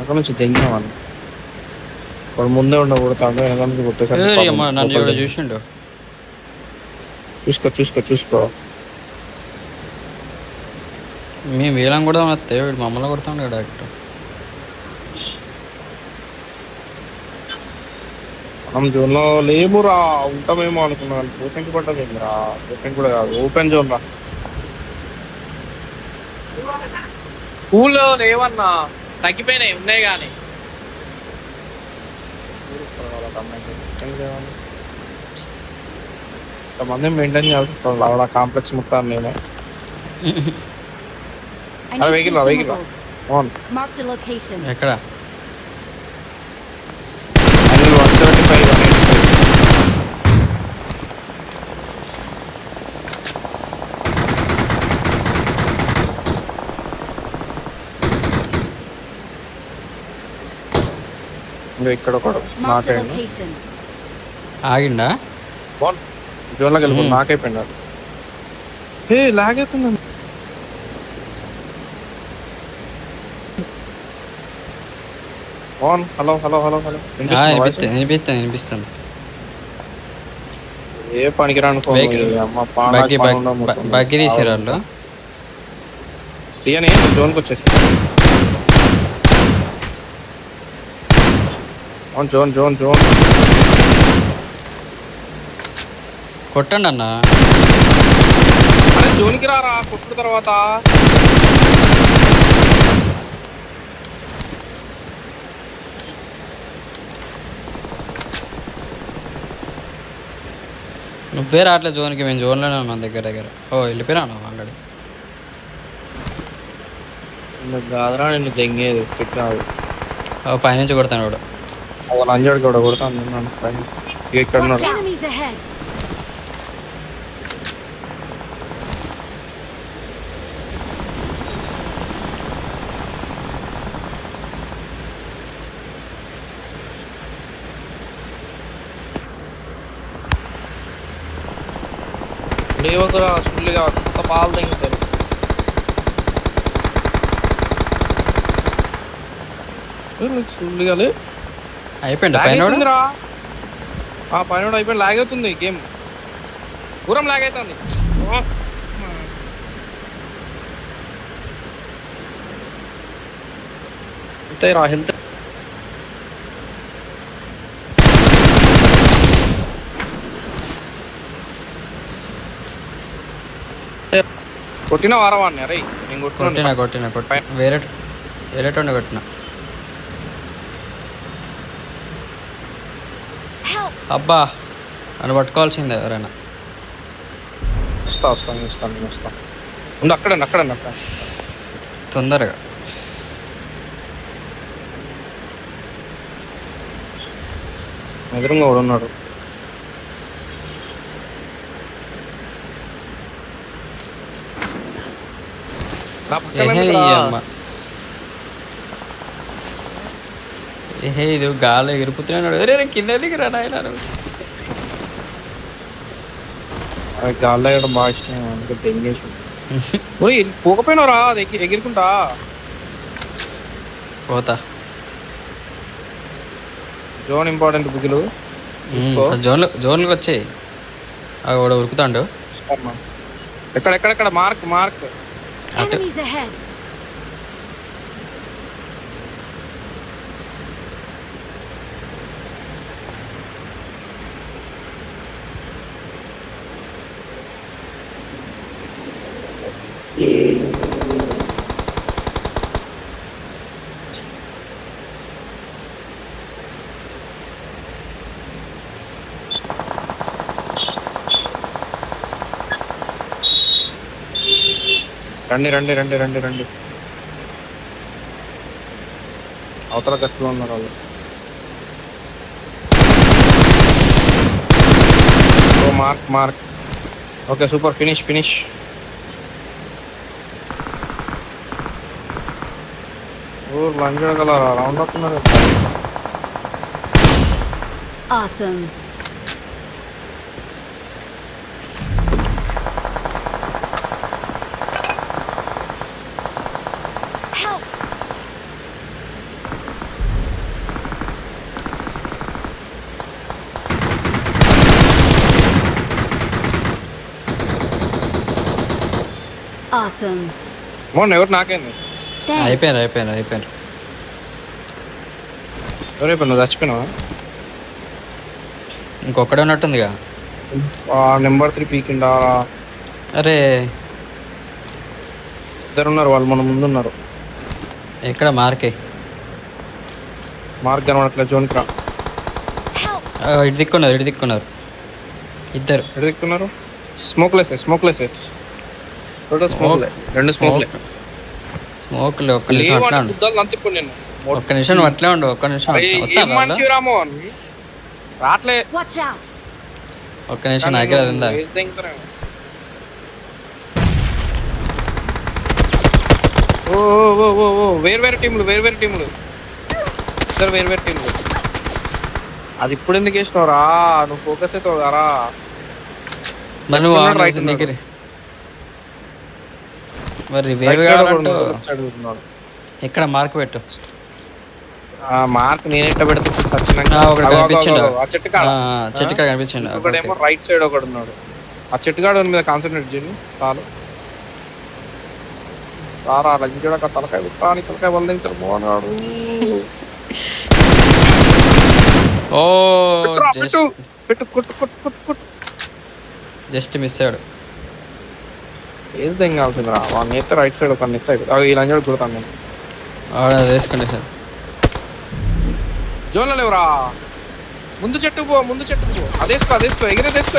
అక్కడ నుంచి దెంగామని వాడు ముందే ఉండకూడతాడు వెనక నుంచి ఏయ్ అమ్మ నన్ను కూడా కొట్టేసరికి చూసిండు. చూసుకో మేము వేలం కూడా వస్తే వీడు మమ్మల్ని కొడతాడు డైరెక్ట్. మనం జోన్ లో లేమురా, ఉంటామేమో అనుకున్నాను. కోచింగ్ పడ్డది రా, కోచింగ్ కూడా కాదు, ఓపెన్ జోన్ రా. స్కూల్లో లేవన్నా, తగ్గిపోయినాయి, ఉన్నాయి కానీ కొంతమంది మెయింటైన్ చేస్తాం ఆవిడ కాంప్లెక్స్ మొత్తం నేనే. I need vehicle consumables. అవును Marked a location. ఎక్కడ? 175 ఇక్కడ ఒకడు Marked a నాకైంది. location. ఆగిండా? జోన్లోకి వెళ్ళిపోయి నాకైపోయినాడు. ఏ లాగ్ అవుతుంది. హలో వినిపిస్తుంది. ఏ పనికిరాను బగ్గి తీసారు వాళ్ళు. తీయని జోన్కి వచ్చేసి జోన్ కొట్టండి అన్న. అరే జోన్కి రారా కొట్టిన తర్వాత. నువ్వే రావట్లేదు జోన్కి, మేము జోన్లోనే ఉన్నాం దగ్గర. ఓ వెళ్ళిపోయినా ఆల్రెడీ. కాదురా నిన్ను దెంగేది కాదు. పైనుంచి కొడతాను వాడు. లంజాడు కూడా కొడతాను ఇక్కడ Watch ఉన్నాడు. enemies ahead. లేవకురా సుల్లిగా కొత్త పాలు తెంగుతారు. సుల్లిగా అయిపోయింది పైన పైన అయిపోయింది. లాగ్ అవుతుంది గేమ్, పూరం లాగ్ అవుతుంది. అంతేరా హెల్త్ కొట్టిన వారవాన్ని. అరే నేను కొట్టిన వేరేటోండి కొట్టిన. Help. అబ్బా నన్ను పట్టుకోవాల్సిందే ఎవరైనా. వస్తాను ఉండు అక్కడ తొందరగా. ఎదురుగా కూడా ఉన్నాడు. ఇది గాలి ఎగిరిపోతున్నాడు. కింద దిగిరా నాయన. గాల్లో వేయడం బాగా ఇష్టం, అందుకే తెంగేసి. పోకపోయినారా ఎగిరికుంటా పోతా. జోన్ ఇంపార్టెంట్ బుక్లు జోన్లోకి వచ్చాయి. అవి కూడా ఉరుకుతాడు. ఎక్కడ మార్క్ అటు Enemies ahead. రండి. అవతల గట్టులో ఉన్నారు వాళ్ళు. Mark okay super. ఫినిష్. లంజగల రౌండ్ అప్ ఉన్నారు. Awesome. Help. Awesome. మొన్న ఎవరు నాకేంది Thanks. అయిపోయారు ఎవరైపోయి నువ్వు చచ్చిపోయినావా ఇంకొక్కడే ఉన్నట్టుందిగా. నెంబర్ 3 పీకిండా అరే ఇద్దరు ఉన్నారు వాళ్ళు మన ముందు ఉన్నారు. ఎక్కడ మార్కే? మార్క్ కనబడట్లేదు జోన్కి రా. Help. ఇటు దిక్కున్నారు ఇద్దరు. ఎక్కడ ఎక్కుతున్నారు? స్మోక్లెస్ టోటల్ స్మోక్ రెండు స్మోక్లే స్మోక్లు. ఒక్క నిమిషం అట్లా ఉండు, అంతిప్పుడు నేను ఒక్క నిమిషం నువ్వు అట్లే ఉండు, ఒక్క నిమిషం వస్తా మంచి రామోహన్ రాట్లే. Watch out. ఒక్క నిమిషం నాకే అది ఉందా. ఓ వేరు టీములు ఇద్దరు వేరు టీములు. అది ఇప్పుడు ఎందుకు వేసినావురా? నువ్వు ఫోకస్ అవుతావు కదా. మరి నువ్వు రైట్ రైట్ ఉన్నాడు. దగ్గర మరి రైట్ వేరు సైడ్ కావాలంటూ ఒకడు ఉన్నాడు. ఎక్కడ మార్క్ పెట్టు. మార్క్ నేనెట్లా పెడతా ఒకటి కనిపించిండు. ఆ చెట్టు కాడ చెట్టు కాడ కనిపించండి. ఒకడేమో రైట్ సైడ్ ఒకడు ఉన్నాడు. ఆ చెట్టు కాడ మీద కాన్సన్ట్రేట్ చేయండి చాలు. రారా లంచోడ తలకాయ కుట్టాని తలకాయ బంధించారు మోనాడు. ఓ పెట్టు జస్ట్ మిస్ అయ్యాడు. ఏది దెంగ కావాల్సిందిరా వాడిని ఎత్తే రైట్ సైడ్ ఒక నెత్త ఈ లంచోడు కుడతాను నేను. అది వేసుకోండి సార్. జోన్లో లేవురా. ముందు చెట్టుకు పో అదేసుకో ఎగిరేదేసుకో